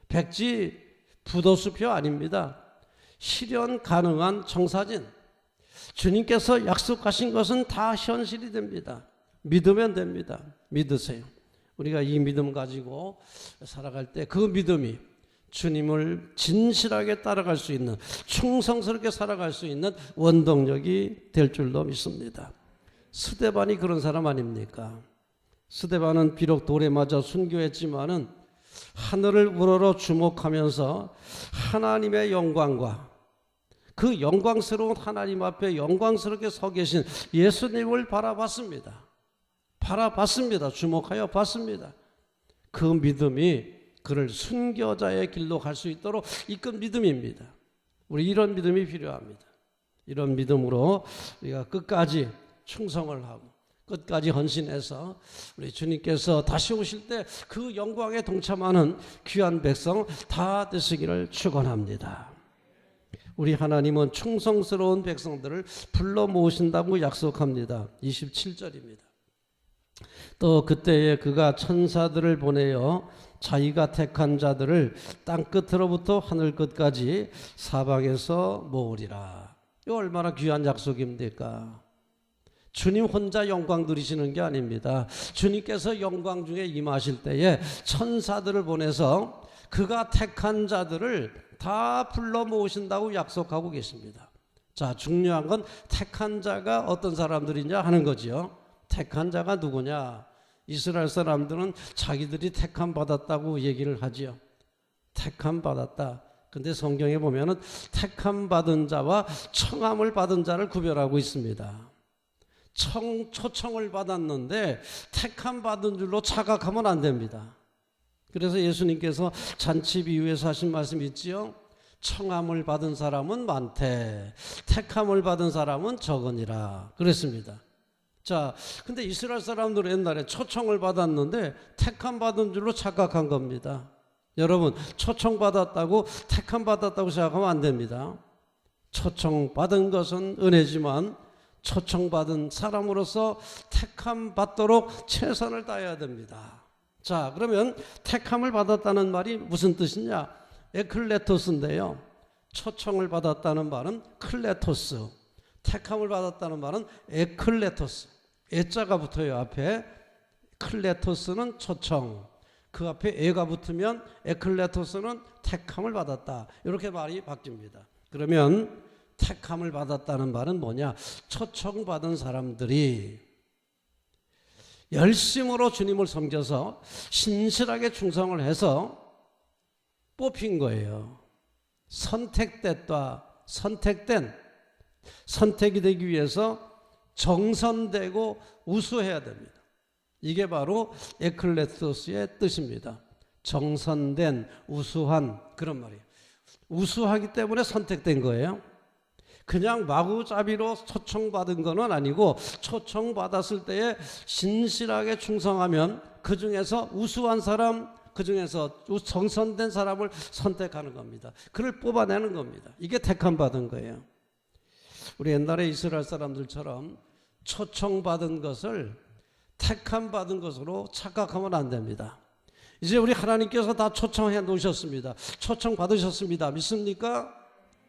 백지 부도수표 아닙니다. 실현 가능한 청사진. 주님께서 약속하신 것은 다 현실이 됩니다. 믿으면 됩니다. 믿으세요. 우리가 이 믿음 가지고 살아갈 때 그 믿음이 주님을 진실하게 따라갈 수 있는, 충성스럽게 살아갈 수 있는 원동력이 될 줄로 믿습니다. 스데반이 그런 사람 아닙니까? 스데반은 비록 돌에 맞아 순교했지만은 하늘을 우러러 주목하면서 하나님의 영광과 그 영광스러운 하나님 앞에 영광스럽게 서 계신 예수님을 바라봤습니다. 주목하여 봤습니다. 그 믿음이 그를 순교자의 길로 갈 수 있도록 이끈 믿음입니다. 우리 이런 믿음이 필요합니다. 이런 믿음으로 우리가 끝까지 충성을 하고 끝까지 헌신해서 우리 주님께서 다시 오실 때 그 영광에 동참하는 귀한 백성 다 되시기를 축원합니다. 우리 하나님은 충성스러운 백성들을 불러 모으신다고 약속합니다. 27절입니다. 또 그때에 그가 천사들을 보내어 자기가 택한 자들을 땅 끝으로부터 하늘 끝까지 사방에서 모으리라. 이거 얼마나 귀한 약속입니까? 주님 혼자 영광 누리시는 게 아닙니다. 주님께서 영광 중에 임하실 때에 천사들을 보내서 그가 택한 자들을 다 불러 모으신다고 약속하고 계십니다. 자, 중요한 건 택한 자가 어떤 사람들이냐 하는 거지요. 택한 자가 누구냐? 이스라엘 사람들은 자기들이 택함 받았다고 얘기를 하지요. 택함 받았다. 근데 성경에 보면은 택함 받은 자와 청함을 받은 자를 구별하고 있습니다. 초청을 받았는데 택함 받은 줄로 착각하면 안 됩니다. 그래서 예수님께서 잔치 비유에서 하신 말씀이 있지요. 청함을 받은 사람은 많되 택함을 받은 사람은 적으니라 그랬습니다. 자, 근데 이스라엘 사람들은 옛날에 초청을 받았는데 택함 받은 줄로 착각한 겁니다. 여러분, 초청 받았다고 택함 받았다고 생각하면 안 됩니다. 초청 받은 것은 은혜지만 초청 받은 사람으로서 택함 받도록 최선을 다해야 됩니다. 자, 그러면 택함을 받았다는 말이 무슨 뜻이냐? 에클레토스인데요. 초청을 받았다는 말은 클레토스, 택함을 받았다는 말은 에클레토스. 에자가 붙어요. 앞에. 클레토스는 초청, 그 앞에 에가 붙으면 에클레토스는 택함을 받았다. 이렇게 말이 바뀝니다. 그러면 택함을 받았다는 말은 뭐냐? 초청받은 사람들이 열심으로 주님을 섬겨서 신실하게 충성을 해서 뽑힌 거예요. 선택됐다. 선택이 되기 위해서 정선되고 우수해야 됩니다. 이게 바로 에클레토스의 뜻입니다. 정선된, 우수한, 그런 말이에요. 우수하기 때문에 선택된 거예요. 그냥 마구잡이로 초청받은 건 아니고 초청받았을 때에 신실하게 충성하면 그 중에서 우수한 사람, 그 중에서 정선된 사람을 선택하는 겁니다. 그를 뽑아내는 겁니다. 이게 택함 받은 거예요. 우리 옛날에 이스라엘 사람들처럼 초청받은 것을 택함 받은 것으로 착각하면 안 됩니다. 이제 우리 하나님께서 다 초청해 놓으셨습니다. 초청 받으셨습니다. 믿습니까?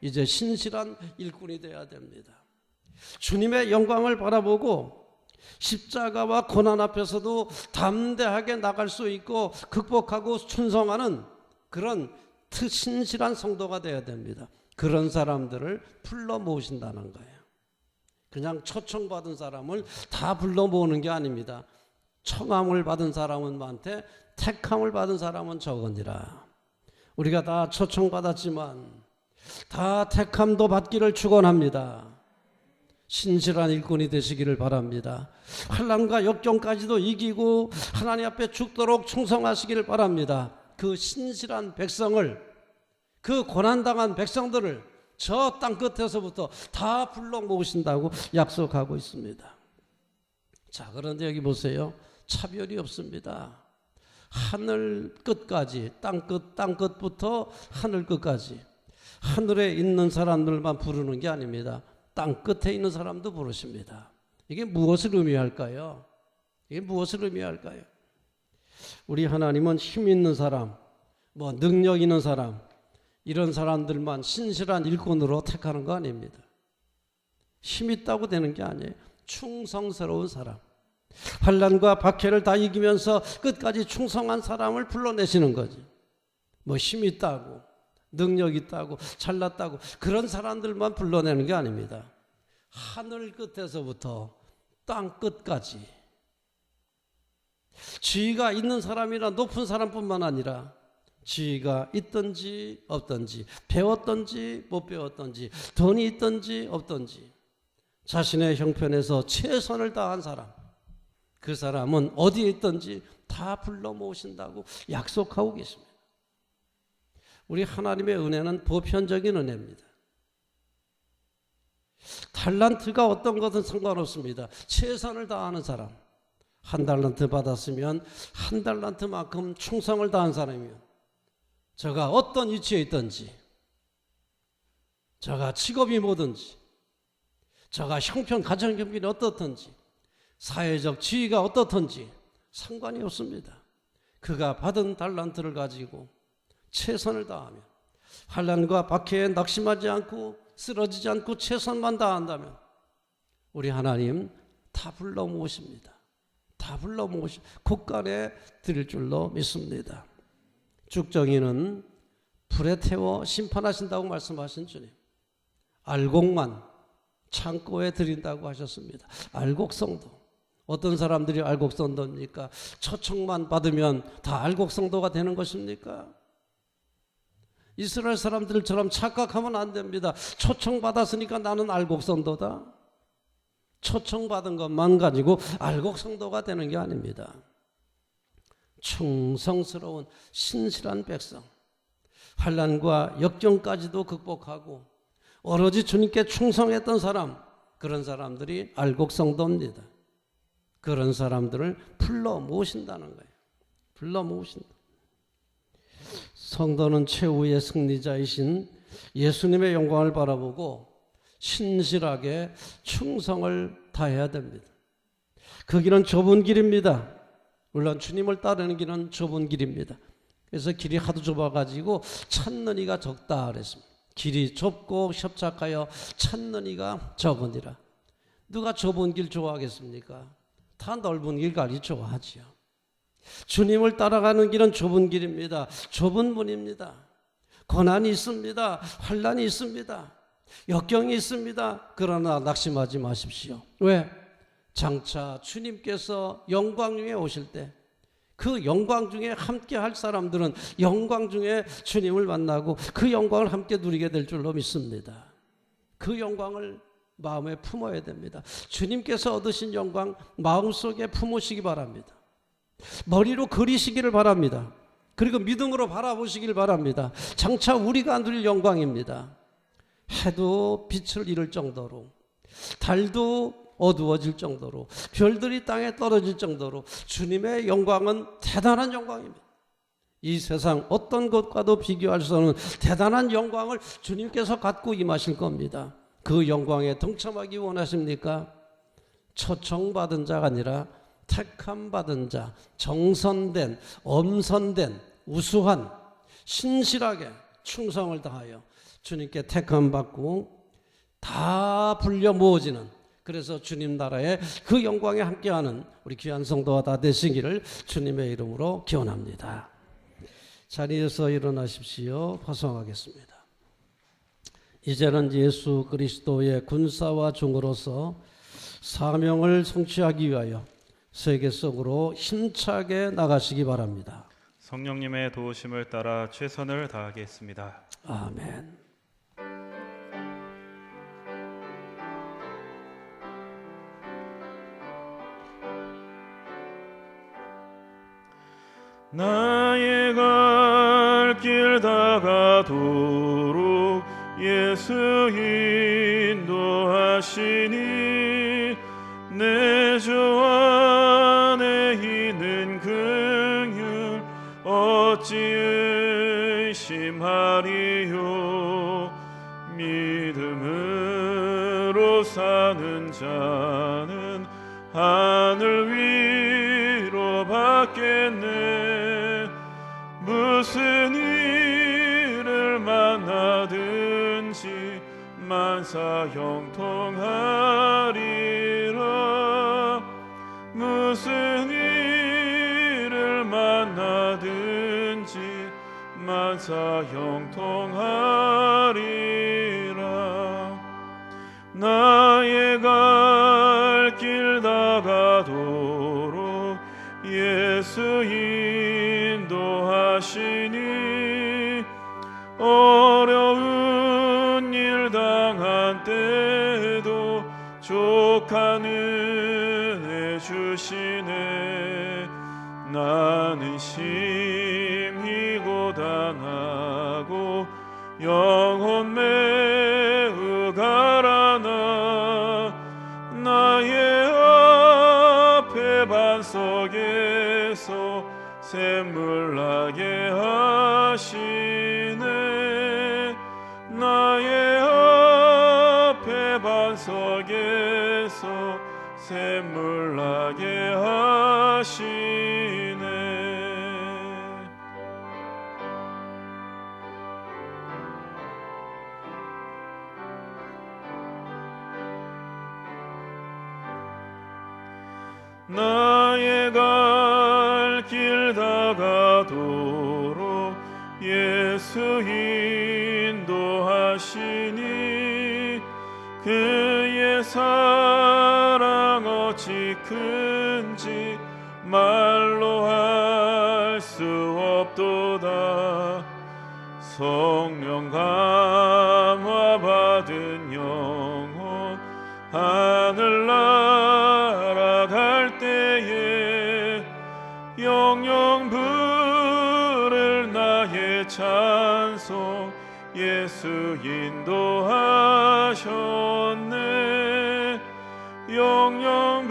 이제 신실한 일꾼이 되어야 됩니다. 주님의 영광을 바라보고 십자가와 고난 앞에서도 담대하게 나갈 수 있고 극복하고 충성하는 그런 신실한 성도가 되어야 됩니다. 그런 사람들을 불러 모으신다는 거예요. 그냥 초청받은 사람을 다 불러 모으는 게 아닙니다. 청함을 받은 사람은 많되 택함을 받은 사람은 적으니라. 우리가 다 초청받았지만 다 택함도 받기를 축원합니다. 신실한 일꾼이 되시기를 바랍니다. 환난과 역경까지도 이기고 하나님 앞에 죽도록 충성하시기를 바랍니다. 그 신실한 백성을, 그 고난당한 백성들을 저 땅끝에서부터 다 불러 모으신다고 약속하고 있습니다. 자, 그런데 여기 보세요. 차별이 없습니다. 하늘 끝까지, 땅끝부터 하늘 끝까지 하늘에 있는 사람들만 부르는 게 아닙니다. 땅 끝에 있는 사람도 부르십니다. 이게 무엇을 의미할까요? 이게 무엇을 의미할까요? 우리 하나님은 힘 있는 사람, 능력 있는 사람, 이런 사람들만 신실한 일꾼으로 택하는 거 아닙니다. 힘 있다고 되는 게 아니에요. 충성스러운 사람, 환난과 박해를 다 이기면서 끝까지 충성한 사람을 불러내시는 거지. 힘 있다고, 능력 있다고, 잘났다고 그런 사람들만 불러내는 게 아닙니다. 하늘 끝에서부터 땅 끝까지 지위가 있는 사람이나 높은 사람뿐만 아니라 지위가 있든지 없든지, 배웠든지 못 배웠든지, 돈이 있든지 없든지 자신의 형편에서 최선을 다한 사람, 그 사람은 어디에 있든지 다 불러 모으신다고 약속하고 계십니다. 우리 하나님의 은혜는 보편적인 은혜입니다. 달란트가 어떤 것은 상관없습니다. 최선을 다하는 사람, 한 달란트 받았으면 한 달란트만큼 충성을 다한 사람이면 저가 어떤 위치에 있든지, 저가 직업이 뭐든지, 저가 형편, 가정 형편이 어떻든지, 사회적 지위가 어떻든지 상관이 없습니다. 그가 받은 달란트를 가지고 최선을 다하면, 환난과 박해에 낙심하지 않고 쓰러지지 않고 최선만 다한다면 우리 하나님 다 불러 모으십니다. 다 불러 모으시 곳간에 드릴 줄로 믿습니다. 죽정이는 불에 태워 심판하신다고 말씀하신 주님, 알곡만 창고에 드린다고 하셨습니다. 알곡성도. 어떤 사람들이 알곡성도입니까? 초청만 받으면 다 알곡성도가 되는 것입니까? 이스라엘 사람들처럼 착각하면 안 됩니다. 초청받았으니까 나는 알곡성도다. 초청받은 것만 가지고 알곡성도가 되는 게 아닙니다. 충성스러운 신실한 백성, 환난과 역경까지도 극복하고 오로지 주님께 충성했던 사람, 그런 사람들이 알곡성도입니다. 그런 사람들을 불러 모으신다는 거예요. 불러 모으신다. 성도는 최후의 승리자이신 예수님의 영광을 바라보고 신실하게 충성을 다해야 됩니다. 그 길은 좁은 길입니다. 물론 주님을 따르는 길은 좁은 길입니다. 그래서 길이 하도 좁아가지고 찾는 이가 적다 그랬습니다. 길이 좁고 협착하여 찾는 이가 적으니라. 누가 좁은 길 좋아하겠습니까? 다 넓은 길 가기 좋아하지요. 주님을 따라가는 길은 좁은 길입니다. 좁은 문입니다. 고난이 있습니다. 환난이 있습니다. 역경이 있습니다. 그러나 낙심하지 마십시오. 왜? 장차 주님께서 영광 중에 오실 때 그 영광 중에 함께 할 사람들은 영광 중에 주님을 만나고 그 영광을 함께 누리게 될 줄로 믿습니다. 그 영광을 마음에 품어야 됩니다. 주님께서 얻으신 영광 마음속에 품으시기 바랍니다. 머리로 그리시기를 바랍니다. 그리고 믿음으로 바라보시길 바랍니다. 장차 우리가 누릴 영광입니다. 해도 빛을 잃을 정도로, 달도 어두워질 정도로, 별들이 땅에 떨어질 정도로 주님의 영광은 대단한 영광입니다. 이 세상 어떤 것과도 비교할 수 없는 대단한 영광을 주님께서 갖고 임하실 겁니다. 그 영광에 동참하기 원하십니까? 초청받은 자가 아니라 택함받은 자, 정선된, 엄선된, 우수한, 신실하게 충성을 다하여 주님께 택함받고 다 불려 모으지는, 그래서 주님 나라의 그 영광에 함께하는 우리 귀한 성도가 다 되시기를 주님의 이름으로 기원합니다. 자리에서 일어나십시오. 화성하겠습니다. 이제는 예수 그리스도의 군사와 종으로서 사명을 성취하기 위하여 세계 속으로 힘차게 나가시기 바랍니다. 성령님의 도우심을 따라 최선을 다하겠습니다. 아멘. 나의 갈 길 다가도록 예수 인도하시니 내 주 안에 있는 긍휼 어찌 의심하리요. 믿음으로 사는 자는 하늘 위로 받겠네. 무슨 일을 만나든지 만사 형통하리라. 무슨 일을 만나든지 만사 형통하리라. 나의 갈 길 다가도록 예수 인도하시니 어려운 일 당한 때에도 족한 은혜 주시네. 나는 심히 고단하고 영혼 매우 가라나 나의 앞에 반석에서 샘물 나게 하시네. 나의 앞에 반석에서 샘물 나게 하시네. 나의 갈 길 다가도록 예수 인도하시니 그의 사랑 어찌 큰지 말로 할 수 없도다. 성령 감화 받은 영혼 하늘나라 갈 때에 영영 나의 찬송 예수 인도하셨네. 영영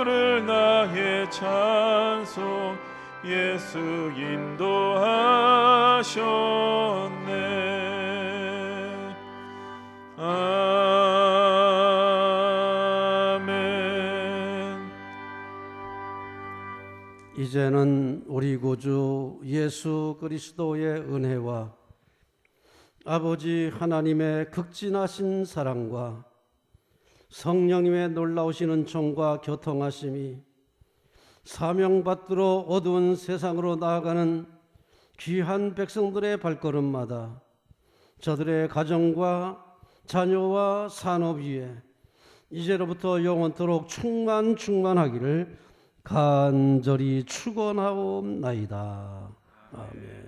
부를 나의 찬송 예수 인도하셨네. 아멘. 이제는 우리 구주 예수 그리스도의 은혜와 아버지 하나님의 극진하신 사랑과 성령님의 놀라우신 은총과 교통하심이 사명받들어 어두운 세상으로 나아가는 귀한 백성들의 발걸음마다 저들의 가정과 자녀와 산업 위에 이제로부터 영원토록 충만하기를 간절히 축원하옵나이다. 아멘.